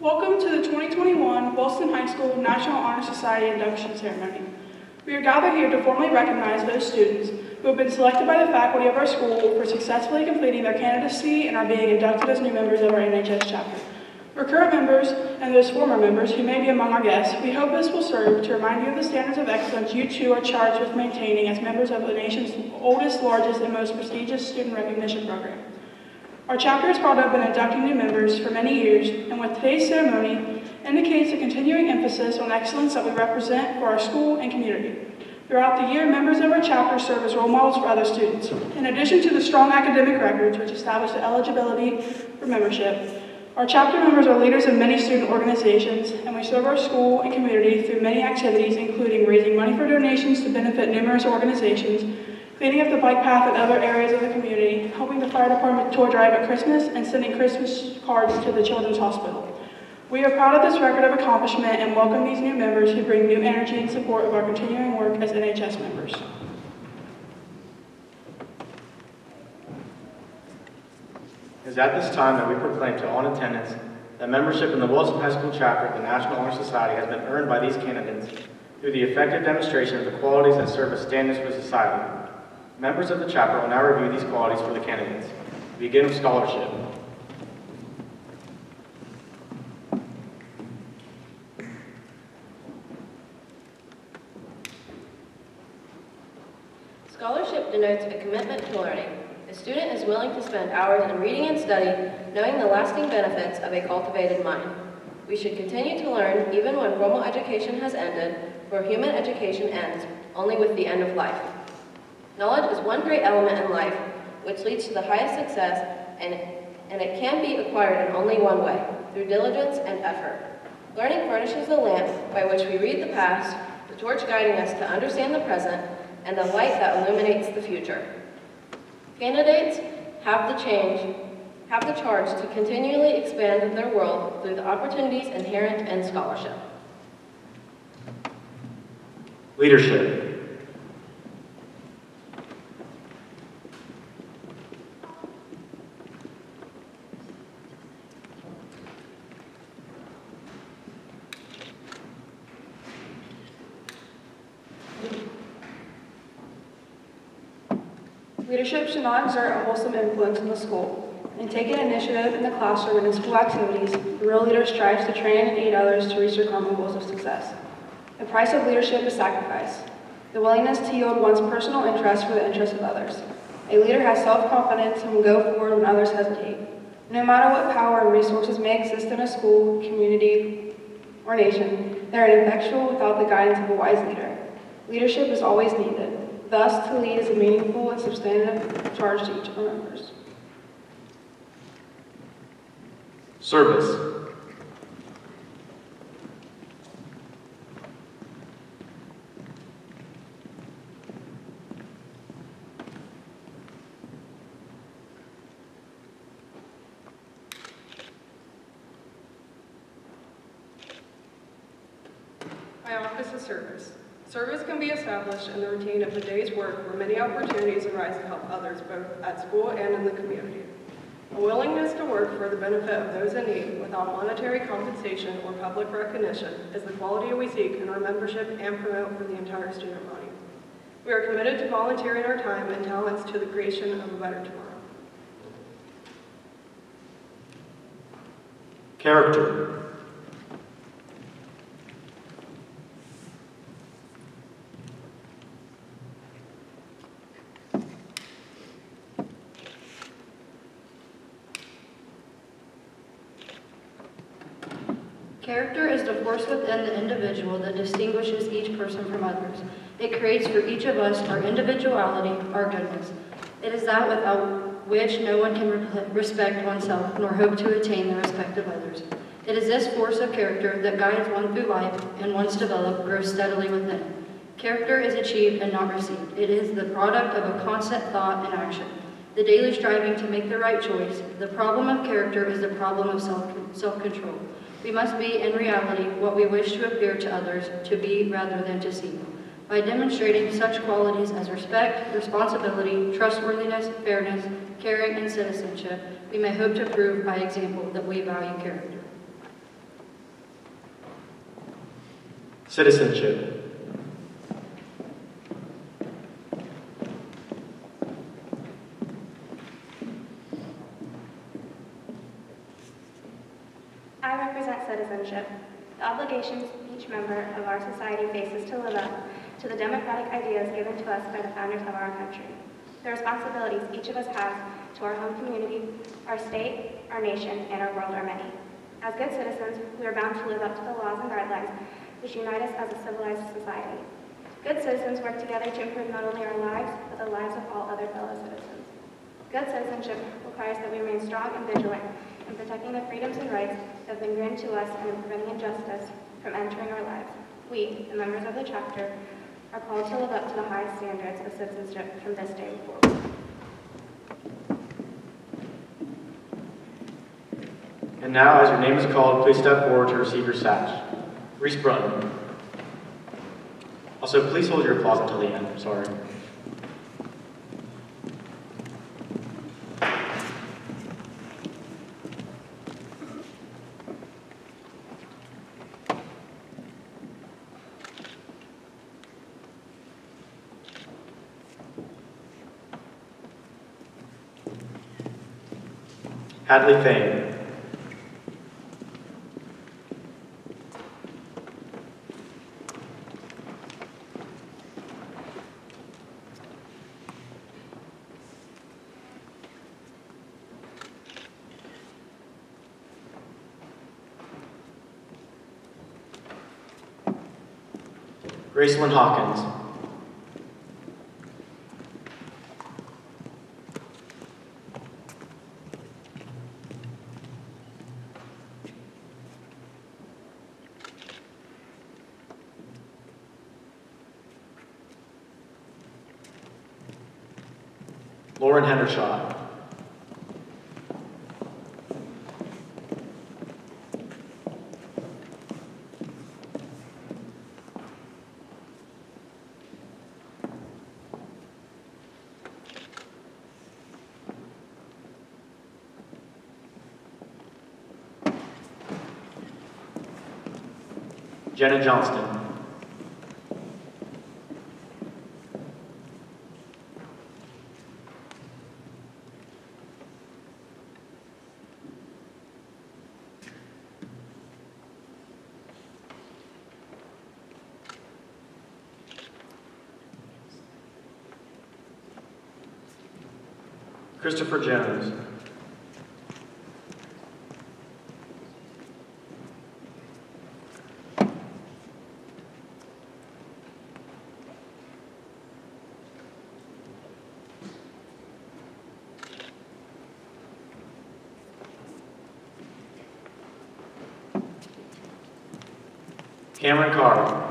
Welcome to the 2021 Wellston High School National Honor Society Induction Ceremony. We are gathered here to formally recognize those students who have been selected by the faculty of our school for successfully completing their candidacy and are being inducted as new members of our NHS chapter. For current members and those former members who may be among our guests, we hope this will serve to remind you of the standards of excellence you too are charged with maintaining as members of the nation's oldest, largest, and most prestigious student recognition program. Our chapter has brought up and inducting new members for many years, and with today's ceremony indicates a continuing emphasis on excellence that we represent for our school and community. Throughout the year, members of our chapter serve as role models for other students. In addition to the strong academic records which establish the eligibility for membership, our chapter members are leaders in many student organizations, and we serve our school and community through many activities, including raising money for donations to benefit numerous organizations, cleaning up the bike path in other areas of the community, helping the fire department tour drive at Christmas, and sending Christmas cards to the Children's Hospital. We are proud of this record of accomplishment and welcome these new members who bring new energy in support of our continuing work as NHS members. It is at this time that we proclaim to all in attendance that membership in the Wellston High School chapter of the National Honor Society has been earned by these candidates through the effective demonstration of the qualities that serve as standards for society. Members of the chapter will now review these qualities for the candidates. We begin with scholarship. Scholarship denotes a commitment to learning. A student is willing to spend hours in reading and study, knowing the lasting benefits of a cultivated mind. We should continue to learn even when formal education has ended, for human education ends only with the end of life. Knowledge is one great element in life, which leads to the highest success, and it can be acquired in only one way, through diligence and effort. Learning furnishes the lamp by which we read the past, the torch guiding us to understand the present, and the light that illuminates the future. Candidates have the charge to continually expand their world through the opportunities inherent in scholarship. Leadership. Leadership should not exert a wholesome influence in the school. In taking initiative in the classroom and in school activities, the real leader strives to train and aid others to reach their common goals of success. The price of leadership is sacrifice, the willingness to yield one's personal interests for the interests of others. A leader has self-confidence and will go forward when others hesitate. No matter what power and resources may exist in a school, community, or nation, they are ineffectual without the guidance of a wise leader. Leadership is always needed. Thus, to lead is a meaningful and substantive charge to each of our members. Service. My office is service. Service can be established in the routine of the day's work where many opportunities arise to help others both at school and in the community. A willingness to work for the benefit of those in need without monetary compensation or public recognition is the quality we seek in our membership and promote for the entire student body. We are committed to volunteering our time and talents to the creation of a better tomorrow. Character. Character is the force within the individual that distinguishes each person from others. It creates for each of us our individuality, our goodness. It is that without which no one can respect oneself nor hope to attain the respect of others. It is this force of character that guides one through life and once developed grows steadily within. Character is achieved and not received. It is the product of a constant thought and action, the daily striving to make the right choice. The problem of character is the problem of self-control. We must be, in reality, what we wish to appear to others to be rather than to seem. By demonstrating such qualities as respect, responsibility, trustworthiness, fairness, caring, and citizenship, we may hope to prove by example that we value character. Citizenship. I represent citizenship, the obligations each member of our society faces to live up to the democratic ideas given to us by the founders of our country. The responsibilities each of us has to our home community, our state, our nation, and our world are many. As good citizens, we are bound to live up to the laws and guidelines which unite us as a civilized society. Good citizens work together to improve not only our lives, but the lives of all other fellow citizens. Good citizenship requires that we remain strong and vigilant in protecting the freedoms and rights that have been granted to us and in preventing injustice from entering our lives. We, the members of the chapter, are called to live up to the highest standards of citizenship from this day forward. And now, as your name is called, please step forward to receive your sash. Reese Brunton. Also, please hold your applause until the end. I'm sorry. Hadley Fain. Gracelyn Hawkins. Lauren Hendershot. Jenna Johnston. Christopher Jones. Cameron Carr.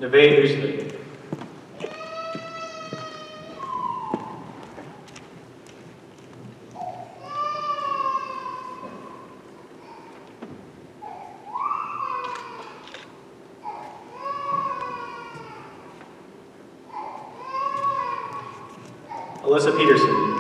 Nevaeh Ousley. Alyssa Peterson.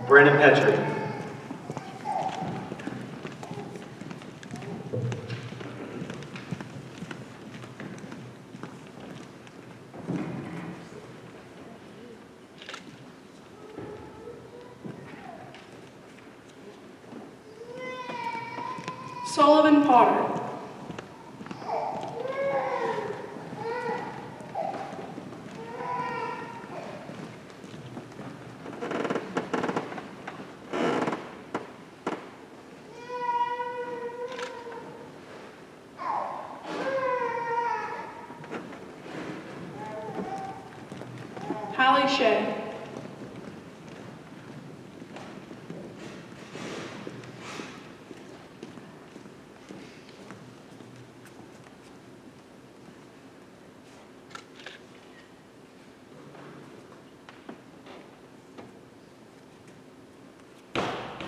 Brandon Petrie. Sullivan Potter. Hallie Shea.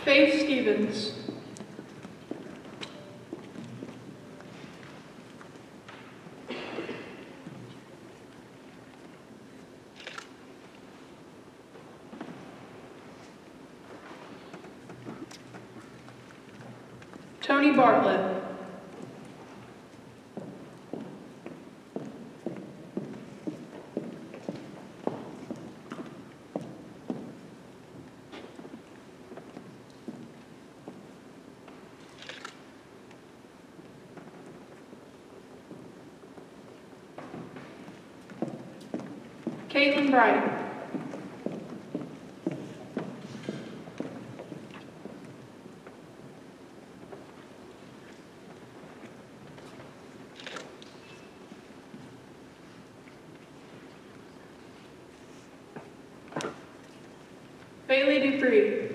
Faith Stevens. Tony Bartlett. Caitlin Bright. Bailey Dupree.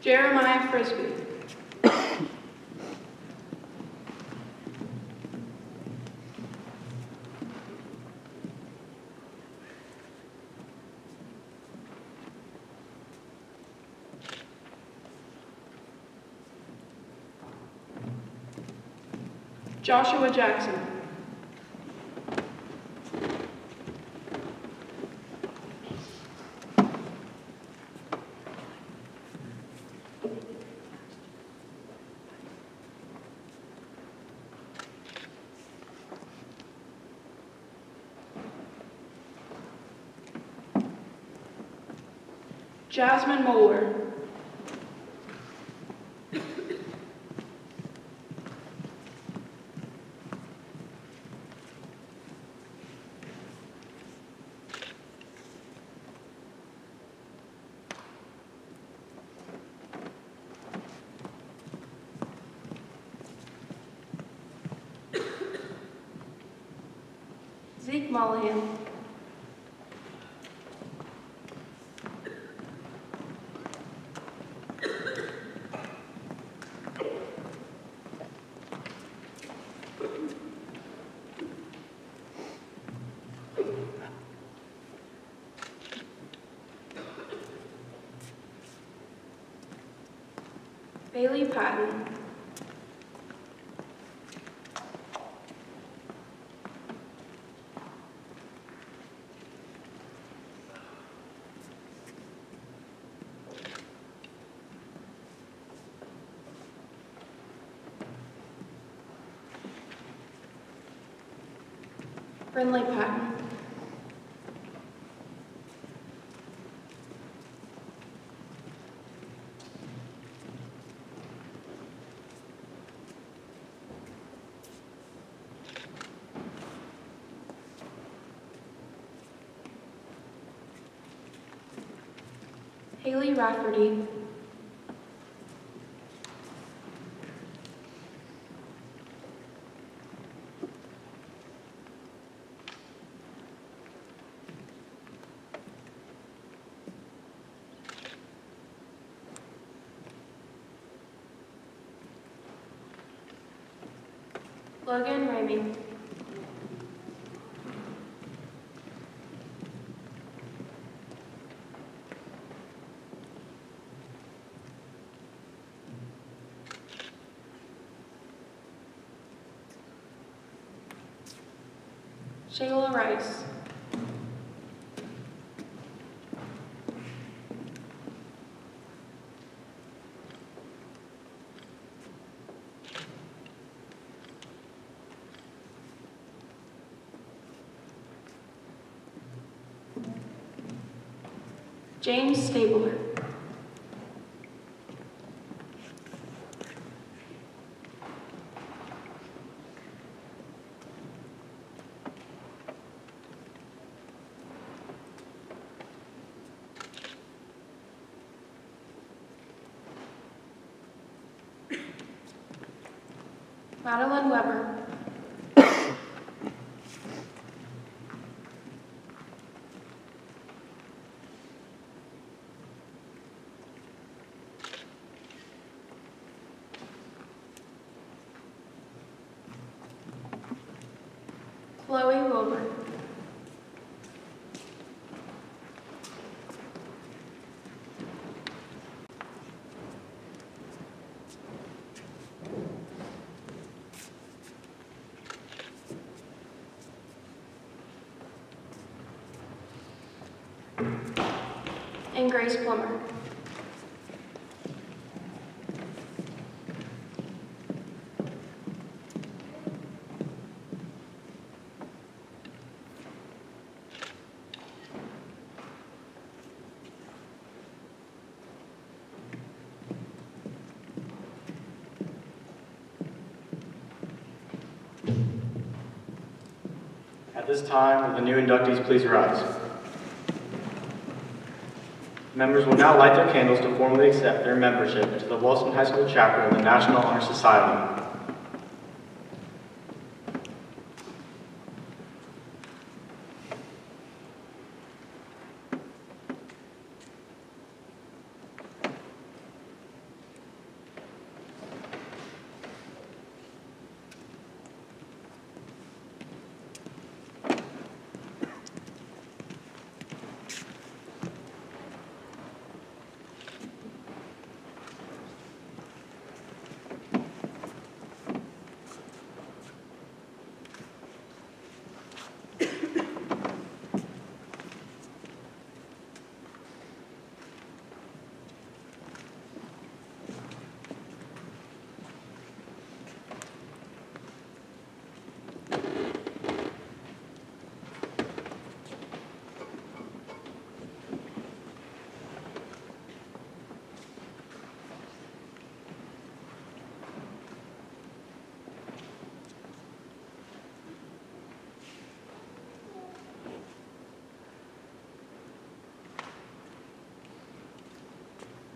Jeremiah Frisbee. Joshua Jackson. Jasmine Moeller. Zeke Mollahan. Bailey Patton. Brinley Patton. Haley Rafferty. Logan Ramey. Shayla Rice. James Stabler. Madeline Weber. Chloe Wilbur. And Grace Plummer. At this time, will the new inductees please rise? Members will now light their candles to formally accept their membership to the Wellston High School chapter of the National Honor Society.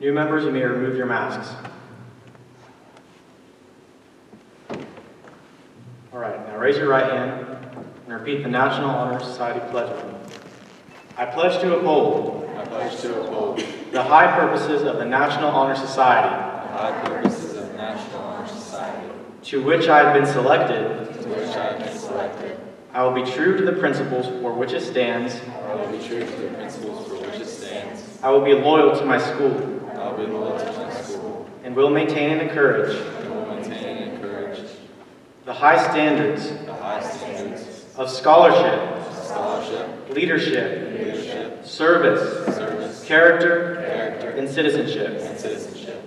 New members, you may remove your masks. All right, now raise your right hand and repeat the National Honor Society pledge with me. I pledge to uphold. I pledge to uphold The high purposes of the National Honor Society. the high purposes of the National Honor Society, To which I have been selected. to which I have been selected. I will be true to the principles for which it stands. I will be true to the principles for which it stands. I will be loyal to my school. I will be loyal to my school, And will maintain and encourage and will maintain and encourage the high standards the high standards of scholarship, of scholarship, leadership, leadership, service, service, character, character, and citizenship. and citizenship.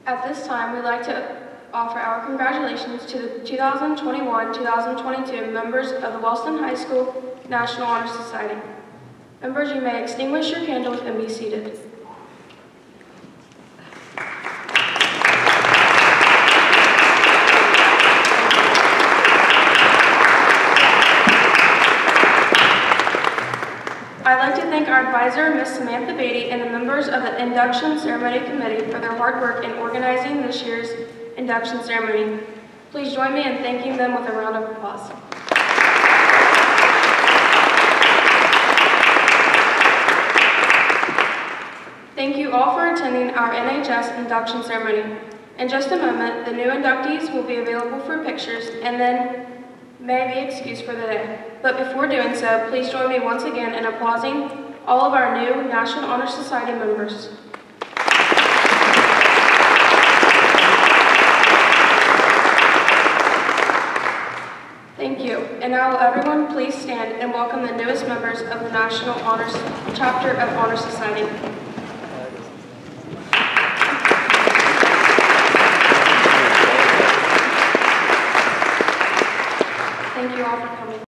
At this time, we'd like to offer our congratulations to the 2021-2022 members of the Wellston High School National Honor Society. Members, you may extinguish your candles and be seated. I'd like to thank our advisor, Ms. Samantha Beatty, and the members of the Induction Ceremony Committee for their hard work in organizing this year's induction ceremony. Please join me in thanking them with a round of applause. Thank you all for attending our NHS induction ceremony. In just a moment, the new inductees will be available for pictures and then may be excused for the day. But before doing so, please join me once again in applauding all of our new National Honor Society members. Thank you. And now will everyone please stand and welcome the newest members of the National Honors Chapter of Honor Society. Thank you all for coming.